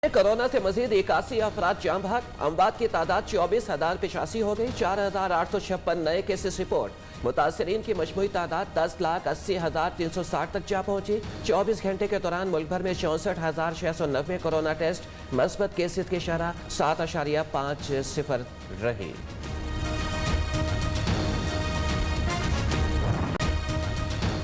Corona से मजीद 81 अफराद जान भाग। अमवात की तादाद 24,085 हो गई। 4,856 नए केसेस रिपोर्ट। मुतासरीन की मजमूई तादाद 10,80,360 तक जा पहुंची। 24 घंटे के दौरान मुल्क भर में 64,690 कोरोना टेस्ट। मस्बत केसेस की शरह 7.50 रही।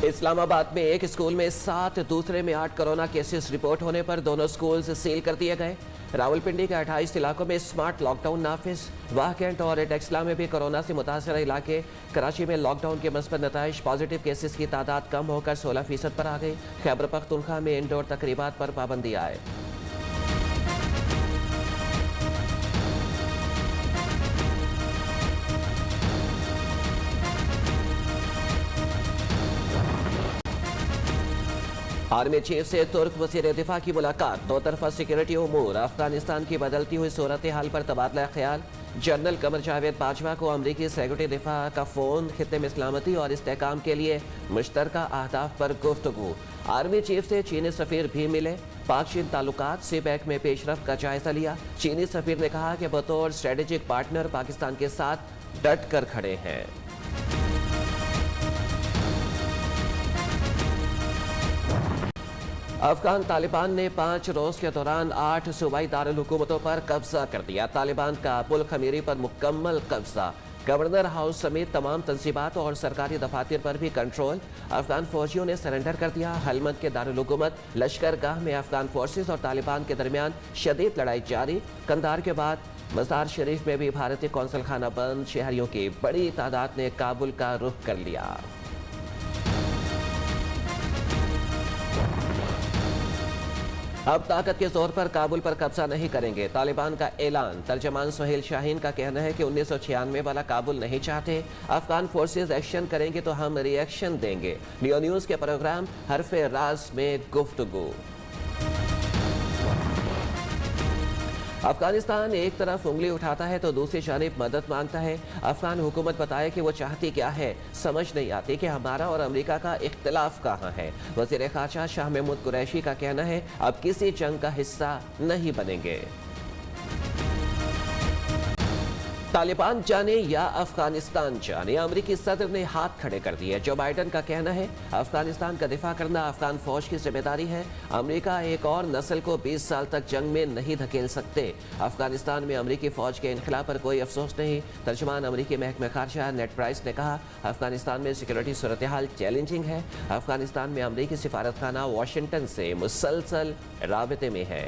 इस्लामाबाद में एक स्कूल में 7, दूसरे में 8 कोरोना केसेस रिपोर्ट होने पर दोनों स्कूल्स सील कर दिए गए। रावलपिंडी के 28 इलाकों में स्मार्ट लॉकडाउन नाफिज। वाह कैंट और टेक्सला में भी कोरोना से मुतासर इलाके। कराची में लॉकडाउन के मस्बत नताइज। पॉजिटिव केसेस की तादाद कम होकर 16% पर आ गई। खैबर पख्तूनख्वा में इंडोर तकरीबात पर पाबंदी आए। आर्मी चीफ से तुर्क वज़ीर दिफा की मुलाकात। दो तरफा सिक्योरिटी उमूर, अफगानिस्तान की बदलती हुई सूरत हाल पर तबादला ख्याल। जनरल कमर जावेद बाजवा को अमरीकी सेक्रेटरी दिफा का फोन। खित्ते में सलामती और इस्तेहकाम के लिए मुश्तरका अहदाफ पर गुफ्तगू। आर्मी चीफ से चीनी सफीर भी मिले। पाक चीन ताल्लुकात से बैक में पेशरफ्त का जायजा लिया। चीनी सफीर ने कहा कि बतौर स्ट्रेटेजिक पार्टनर पाकिस्तान के साथ डट कर खड़े हैं। अफगान तालिबान ने 5 रोज के दौरान 8 सूबाई दारुल हुकूमतों पर कब्जा कर दिया। तालिबान का पुल खमीरी पर मुकम्मल कब्जा। गवर्नर हाउस समेत तमाम तंजीबात और सरकारी दफातर पर भी कंट्रोल। अफगान फौजियों ने सरेंडर कर दिया। हलमंद के दारुल हुकूमत लश्करगाह में अफगान फोर्सेस और तालिबान के दरमियान शदीद लड़ाई जारी। कंधार के बाद मज़ार शरीफ में भी भारतीय कौंसल खाना बंद। शहरियों की बड़ी तादाद ने काबुल का रुख कर लिया। अब ताकत के जोर पर काबुल पर कब्जा नहीं करेंगे, तालिबान का ऐलान। तर्जमान सुहेल शाहीन का कहना है कि 1996 वाला काबुल नहीं चाहते। अफगान फोर्सेज एक्शन करेंगे तो हम रिएक्शन देंगे। नियो न्यूज़ के प्रोग्राम हरफे राज में गुफ्तगू। अफगानिस्तान एक तरफ उंगली उठाता है तो दूसरी जानिब मदद मांगता है। अफगान हुकूमत बताए कि वो चाहती क्या है, समझ नहीं आती कि हमारा और अमेरिका का इख्तिलाफ कहाँ है। वज़ीर ख़ारजा शाह महमूद कुरैशी का कहना है अब किसी जंग का हिस्सा नहीं बनेंगे। तालिबान जाने या अफगानिस्तान जाने, अमेरिकी सदर ने हाथ खड़े कर दिए। जो बाइडन का कहना है अफगानिस्तान का दिफा करना अफगान फौज की जिम्मेदारी है। अमेरिका एक और नस्ल को 20 साल तक जंग में नहीं धकेल सकते। अफगानिस्तान में अमेरिकी फौज के इनखला पर कोई अफसोस नहीं। तर्जुमान अमेरिकी महकमा खारजा नेड प्राइस ने कहा अफगानिस्तान में सिक्योरिटी सूरत हाल चैलेंजिंग है। अफगानिस्तान में अमेरिकी सिफारतखाना वाशिंगटन से मुसलसल राबते में है।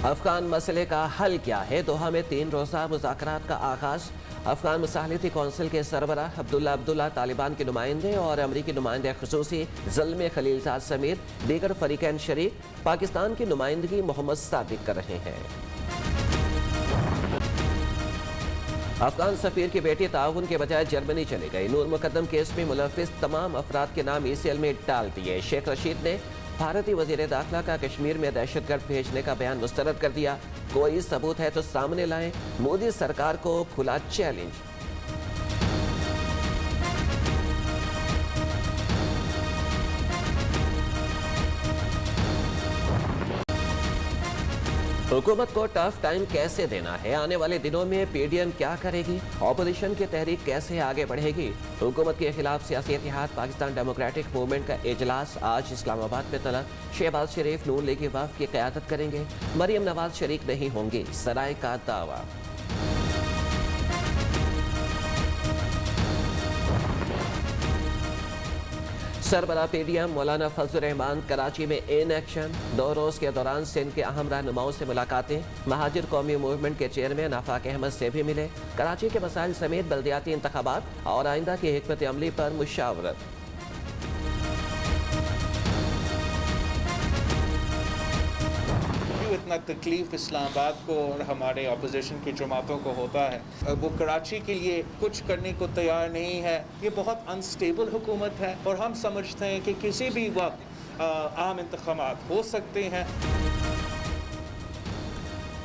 अफगान मसले का हल क्या है? दोहा में 3 रोज़ा मुज़ाकरात का आगाज़। अफगान मुसालिहती कौंसिल के सरबराह अब्दुल्ला तालिबान के नुमाइंदे और अमरीकी नुमाइंदे ख़ुसूसी ज़ल्मे खलीलजाद समेत दीगर फ़रीक़ैन शरीक पाकिस्तान की नुमाइंदगी मोहम्मद सादिक कर रहे हैं। अफगान सफीर की बेटी ताउन के बजाय जर्मनी चली गई। नूर मुकद्दम केस में मुलव्विस तमाम अफराद के नाम ECL में डाल दिए। शेख रशीद ने भारतीय वजीर दाखिला का कश्मीर में दहशतगर्द भेजने का बयान मुस्तरद कर दिया। कोई सबूत है तो सामने लाएं, मोदी सरकार को खुला चैलेंज। हुकूमत को टफ टाइम कैसे देना है? आने वाले दिनों में PDM क्या करेगी? ऑपोजिशन की तहरीक कैसे आगे बढ़ेगी? हुकूमत के खिलाफ सियासी इत्तेहाद पाकिस्तान डेमोक्रेटिक मूवमेंट का इजलास आज इस्लामाबाद में तलब। शहबाज शरीफ नून लीग की वफ़द की क़यादत करेंगे। मरियम नवाज शरीक नहीं होंगी, सराय का दावा। सरबरा PDM मौलाना फजल रहमान कराची में इन एक्शन। 2 रोज़ के दौरान सिंध के अहम रहनुमाओं से मुलाकातें। महाजिर कौमी मूवमेंट के चेयरमैन आफाक अहमद से भी मिले। कराची के मसाइल समेत बल्दियाती इंतखाबात और आइंदा की हिकमत अमली पर मुशावरत। इतना तकलीफ इस्लामाबाद को और हमारे अपोजिशन की जमातों को होता है, वो कराची के लिए कुछ करने को तैयार नहीं है। ये बहुत अनस्टेबल हुकूमत है और हम समझते हैं कि किसी भी वक्त आम इंतखाबात हो सकते हैं।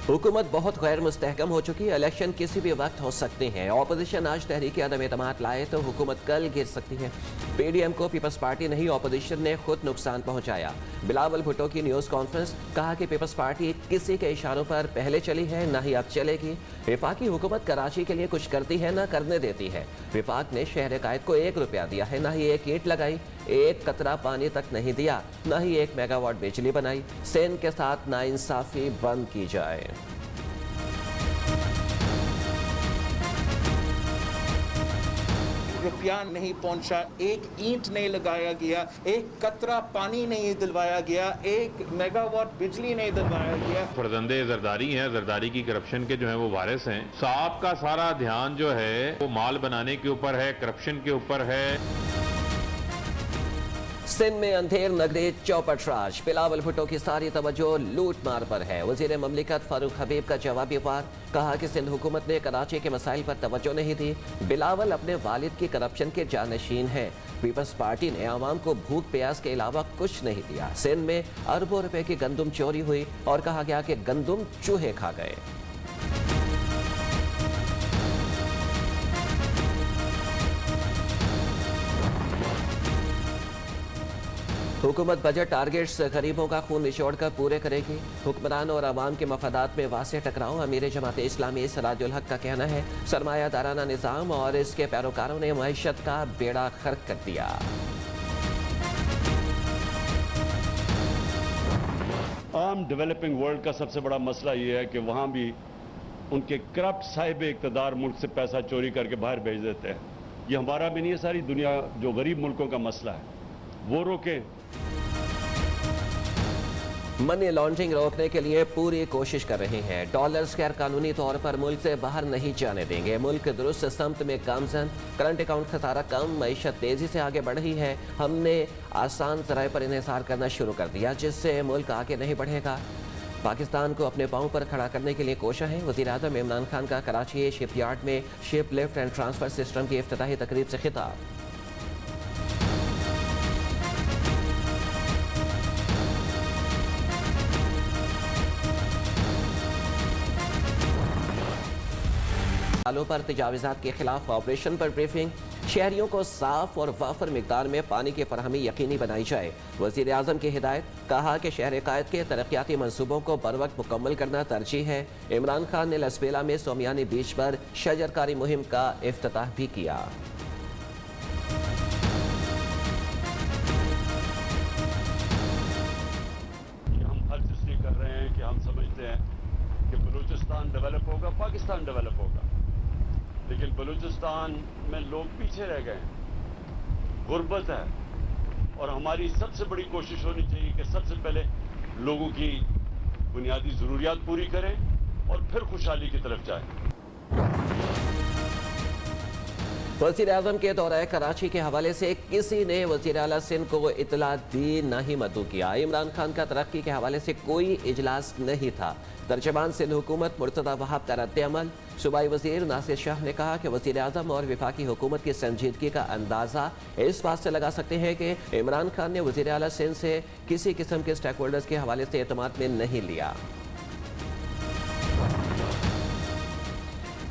हुकूमत बहुत गैर मुस्तहकम हो चुकी है। इलेक्शन किसी भी वक्त हो सकते हैं। ऑपोजिशन आज तहरीक अदम एतमाद लाए तो हुकूमत कल गिर सकती है। पीडीएम को पीपल्स पार्टी नहीं, ऑपोजिशन ने खुद नुकसान पहुंचाया। बिलावल भुट्टो की न्यूज़ कॉन्फ्रेंस, कहा कि पीपल्स पार्टी किसी के इशारों पर पहले चली है, ना ही अब चलेगी। विफाकी हुकूमत कराची के लिए कुछ करती है, ना करने देती है। विफाक ने शहर कायद को 1 रुपया दिया है, ना ही एक ईंट लगाई। 1 कतरा पानी तक नहीं दिया, ना ही 1 मेगावाट बिजली बनाई। सेन के साथ नाइंसाफी बंद की जाए। रुपया नहीं पहुंचा, 1 ईंट नहीं लगाया गया, 1 कतरा पानी नहीं दिलवाया गया, 1 मेगावाट बिजली नहीं दिलवाया गया। फर्जंदे जरदारी हैं, जरदारी की करप्शन के जो है वो वारिस हैं। साहब का सारा ध्यान जो है वो माल बनाने के ऊपर है, करप्शन के ऊपर है। सिंध में अंधेर नगरी चौपट राज, बिलावल भुट्टो की सारी तवज्जो लूट मार पर है। वजीर ममलिकत फारूक हबीब का जवाबी वार, कहा कि सिंध हुकूमत ने कराची के मसाइल पर तवज्जो नहीं दी। बिलावल अपने वालिद की करप्शन के जानशीन है। पीपल्स पार्टी ने आवाम को भूख प्यास के अलावा कुछ नहीं दिया। सिंध में अरबों रुपए की गंदुम चोरी हुई और कहा गया कि गंदुम चूहे खा गए। हुकूमत बजट टारगेट्स गरीबों का खून निचोड़ कर पूरे करेगी। हुक्मरान और अवाम के मफादात में वासे टकराव, अमीर जमात इस्लामी सराजुल हक का कहना है। सरमायादाराना निज़ाम और इसके पैरोकारों ने मईशत का बेड़ा गर्क कर दिया। आम डेवलपिंग वर्ल्ड का सबसे बड़ा मसला ये है कि वहाँ भी उनके करप्ट साहिब इक़्तिदार मुल्क से पैसा चोरी करके बाहर भेज देते हैं। ये हमारा भी नहीं है, सारी दुनिया जो गरीब मुल्कों का मसला है वो रोकें। मनी लॉन्ड्रिंग रोकने के लिए पूरी कोशिश कर रहे हैं। डॉलर्स गैर कानूनी तौर पर मुल्क से बाहर नहीं जाने देंगे। मुल्क दुरुस्त समत में गामजन, करंट अकाउंट खसारा कम, मईशत तेजी से आगे बढ़ रही है। हमने आसान जराए पर इन्हिसार करना शुरू कर दिया, जिससे मुल्क आगे नहीं बढ़ेगा। पाकिस्तान को अपने पांव पर खड़ा करने के लिए कोशा है। वज़ीर-ए-आज़म इमरान खान का कराची शिपयार्ड में ship lift and transfer system की इफ्तिताही तकरीब से खिताब। सालों पर तजावीज़ात के खिलाफ ऑपरेशन पर ब्रीफिंग, शहरियों को साफ और वाफर मिकदार में पानी की फरहमी यकीनी बनाई जाए। वज़ीर आज़म की हिदायत, कहा कि शहर कायद के तरक्याती मनसूबों को बर वक्त मुकम्मल करना तरजीह है। इमरान खान ने लसबेला में सोमियानी बीच पर शजरकारी मुहिम का इफ्तिताह भी किया। हम खर्च इसलिए कर रहे हैं कि हम समझते हैं कि बलूचिस्तान डेवलप होगा, पाकिस्तान डेवलप होगा, लेकिन बलूचिस्तान में लोग पीछे रह गए हैं, गुर्बत है। और हमारी सबसे बड़ी कोशिश होनी चाहिए कि सबसे पहले लोगों की बुनियादी ज़रूरियात पूरी करें और फिर खुशहाली की तरफ जाएं। वज़ीर-ए-आज़म के दौरे कराची के हवाले से किसी ने वज़ीर आला सिंध को इतला दी, न ही मदऊ किया। इमरान खान का तरक्की के हवाले से कोई इजलास नहीं था। तर्जमान सिंध हुकूमत मुर्तज़ा वहाब का रद्द-ए-अमल। सूबाई वज़ीर नासिर शाह ने कहा कि वज़ीर-ए-आज़म और वफाकी हुकूमत की संजीदगी का अंदाज़ा इस बात से लगा सकते हैं कि इमरान खान ने वज़ीर आला सिंध से किसी किस्म के स्टेक होल्डर्स के हवाले से एतमाद में नहीं लिया।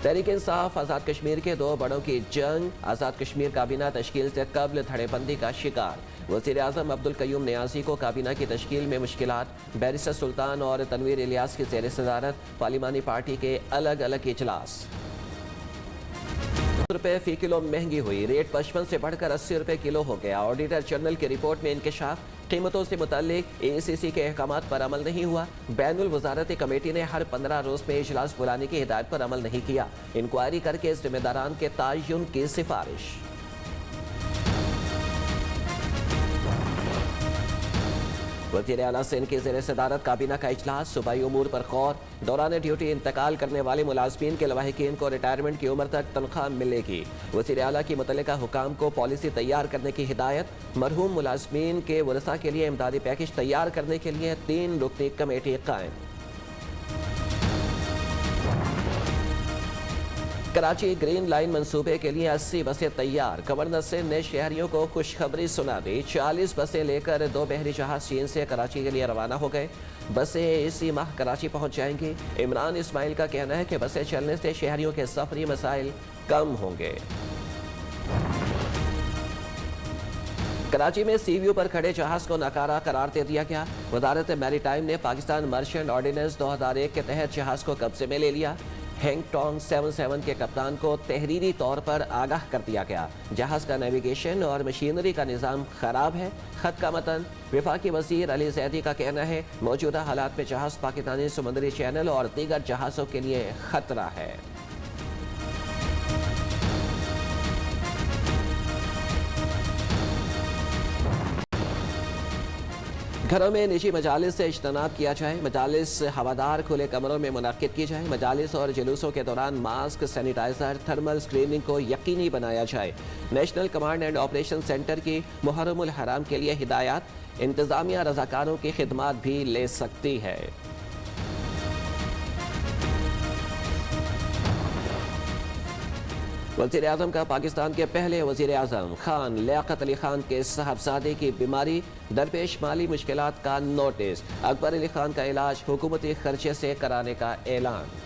तहरीक इंसाफ आज़ाद कश्मीर के 2 बड़ों की जंग, आज़ाद कश्मीर काबीना तश्कील से कबल धड़ेबंदी का शिकार। वज़ीर आज़म अब्दुल कयूम नियाज़ी को काबीना की तश्कील में मुश्किलात, बैरिस्टर सुल्तान और तनवीर इलियास की ज़ेर सदारत पार्लिमानी पार्टी के अलग अलग इजलास। रुपए फी किलो महंगी हुई, रेट 55 से बढ़कर 80 रुपए किलो हो गया। ऑडिटर जनरल की रिपोर्ट में इंकशाफ, कीमतों से मुताल्लिक ACC के अहकामात पर अमल नहीं हुआ। बैनुल वज़ारती कमेटी ने हर 15 रोज़ में इजलास बुलाने की हिदायत पर अमल नहीं किया। इंक्वायरी करके जिम्मेदारान के तायुन की सिफारिश। वज़ीर आला सिंध की ज़ेर सदारत काबीना का इजलास, सूबाई उमूर पर गौर। दौरान ड्यूटी इंतकाल करने वाले मुलाज़मीन के लवाहिकीन को रिटायरमेंट की उम्र तक तनख्वाह मिलेगी। वज़ीर आला की मुतल्लिका हुकाम को पॉलिसी तैयार करने की हिदायत। मरहूम मुलाज़मीन के वरसा के लिए इमदादी पैकेज तैयार करने के लिए 3 रुकनी कमेटी कायम। कराची ग्रीन लाइन मंसूबे के लिए 80 बसें तैयार। गवर्नर सिंध ने शहरियों को खुशखबरी सुना दी। 40 बसें लेकर 2 बहरी जहाज चीन से कराची के लिए रवाना हो गए। बसें इसी माह कराची पहुंच जाएंगी। इमरान इस्माइल का कहना है कि बसें चलने से शहरियों के सफरी मसाइल कम होंगे। कराची में सीव्यू पर खड़े जहाज को नकारा करार दे दिया गया। वजारत मैरीटाइम ने पाकिस्तान मर्चेंट ऑर्डिनेंस 2001 के तहत जहाज को कब्जे में ले लिया। हैंगटोंग 77 के कप्तान को तहरीरी तौर पर आगाह कर दिया गया। जहाज का नेविगेशन और मशीनरी का निज़ाम खराब है। खत का मतन। वफाकी वज़ीर अली ज़ैदी का कहना है मौजूदा हालात में जहाज पाकिस्तानी समुद्री चैनल और दीगर जहाज़ों के लिए खतरा है। घरों में निजी मजालिस से इज्तनाब किया जाए। मजालिस हवादार खुले कमरों में मुनक्किद की जाए। मजालिस और जुलूसों के दौरान मास्क, सैनिटाइजर, थर्मल स्क्रीनिंग को यकीनी बनाया जाए। National command and operation centre की मुहर्रमुल हराम के लिए हिदायत। इंतजामिया रजाकारों की खिदमात भी ले सकती है। वज़ीर आज़म का पाकिस्तान के पहले वज़ीर आज़म खान लियाकत अली खान के साहबजादे की बीमारी, दरपेश माली मुश्किलात का नोटिस। अकबर अली खान का इलाज हुकूमती खर्चे से कराने का ऐलान।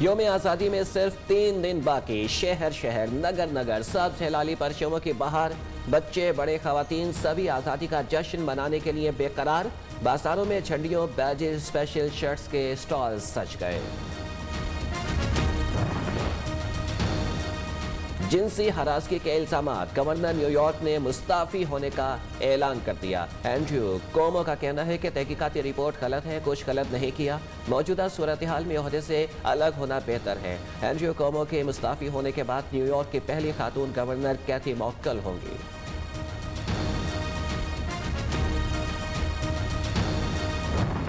योम आज़ादी में सिर्फ 3 दिन बाकी। शहर शहर, नगर नगर, सब्ज हिलाली परचमों की बहार। बच्चे, बड़े, खवातीन सभी आज़ादी का जश्न मनाने के लिए बेकरार। बाजारों में झंडियों, बैजेस, स्पेशल शर्ट्स के स्टॉल सज गए। जिनसी हरासगी के इल्जामात। गवर्नर न्यूयॉर्क ने मुस्ताफी होने का ऐलान कर दिया। एंड्रयू कोमो का कहना है कि तहकीकाती रिपोर्ट गलत है, कुछ गलत नहीं किया। मौजूदा सूरत हाल में ओहदे से अलग होना बेहतर है। एंड्रयू कोमो के मुस्ताफी होने के बाद न्यूयॉर्क की पहली खातून गवर्नर कैथी मॉक्कल होंगी।